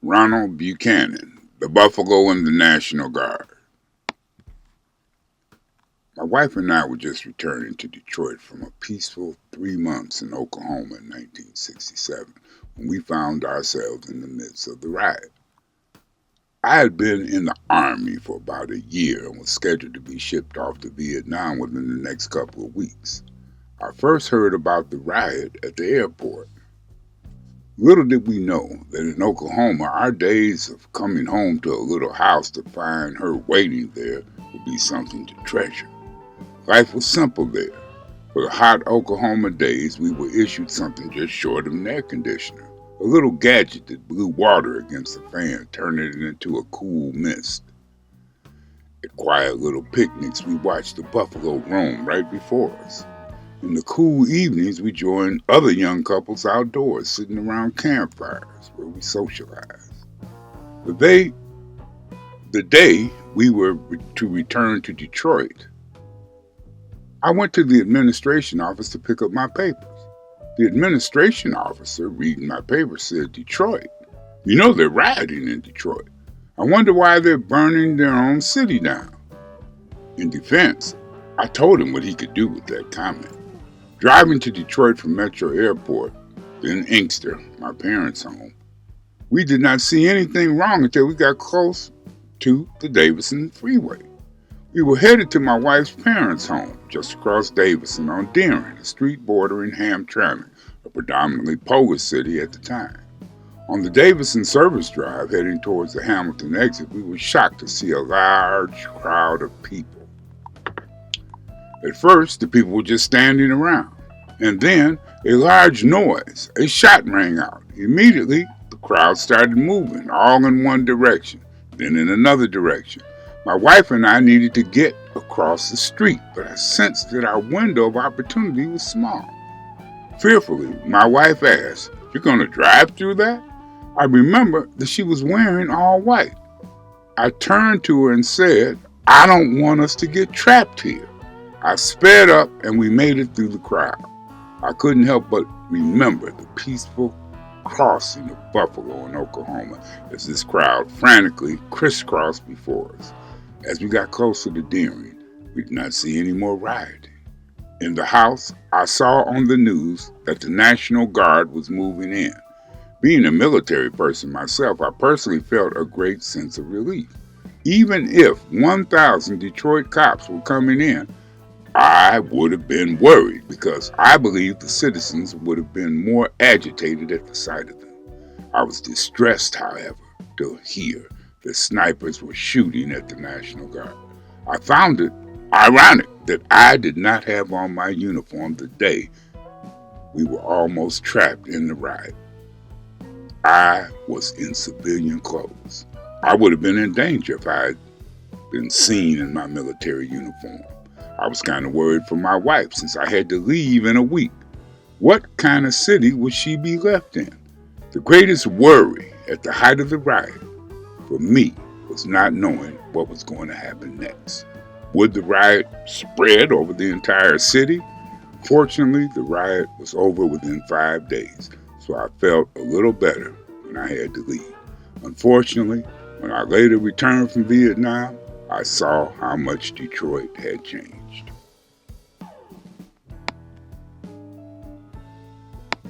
Ronald Buchanan, the Buffalo and the National Guard. My wife and I were just returning to Detroit from a peaceful 3 months in Oklahoma in 1967 when we found ourselves in the midst of the riot. I had been in the Army for about a year and was scheduled to be shipped off to Vietnam within the next couple of weeks. I first heard about the riot at the airport. Little did we know that in Oklahoma, our days of coming home to a little house to find her waiting there would be something to treasure. Life was simple there. For the hot Oklahoma days, we were issued something just short of an air conditioner, a little gadget that blew water against the fan, turning it into a cool mist. At quiet little picnics, we watched the buffalo roam right before us. In the cool evenings, we joined other young couples outdoors, sitting around campfires where we socialized. The day we were to return to Detroit, I went to the administration office to pick up my papers. The administration officer, reading my papers, said, "Detroit? You know they're rioting in Detroit. I wonder why they're burning their own city down." In defense, I told him what he could do with that comment. Driving to Detroit from Metro Airport, then Inkster, my parents' home, we did not see anything wrong until we got close to the Davison Freeway. We were headed to my wife's parents' home, just across Davison on Deering, a street bordering Hamtramck, a predominantly Polish city at the time. On the Davison service drive heading towards the Hamilton exit, we were shocked to see a large crowd of people. At first, the people were just standing around, and then a large noise, a shot rang out. Immediately, the crowd started moving, all in one direction, then in another direction. My wife and I needed to get across the street, but I sensed that our window of opportunity was small. Fearfully, my wife asked, "You're going to drive through that?" I remember that she was wearing all white. I turned to her and said, "I don't want us to get trapped here." I sped up and we made it through the crowd. I couldn't help but remember the peaceful crossing of Buffalo in Oklahoma as this crowd frantically crisscrossed before us. As we got closer to Deering, we did not see any more rioting. In the house, I saw on the news that the National Guard was moving in. Being a military person myself, I personally felt a great sense of relief. Even if 1,000 Detroit cops were coming in, I would have been worried because I believe the citizens would have been more agitated at the sight of them. I was distressed, however, to hear that snipers were shooting at the National Guard. I found it ironic that I did not have on my uniform the day we were almost trapped in the riot. I was in civilian clothes. I would have been in danger if I had been seen in my military uniform. I was kind of worried for my wife since I had to leave in a week. What kind of city would she be left in? The greatest worry at the height of the riot for me was not knowing what was going to happen next. Would the riot spread over the entire city? Fortunately, the riot was over within 5 days, so I felt a little better when I had to leave. Unfortunately, when I later returned from Vietnam, I saw how much Detroit had changed.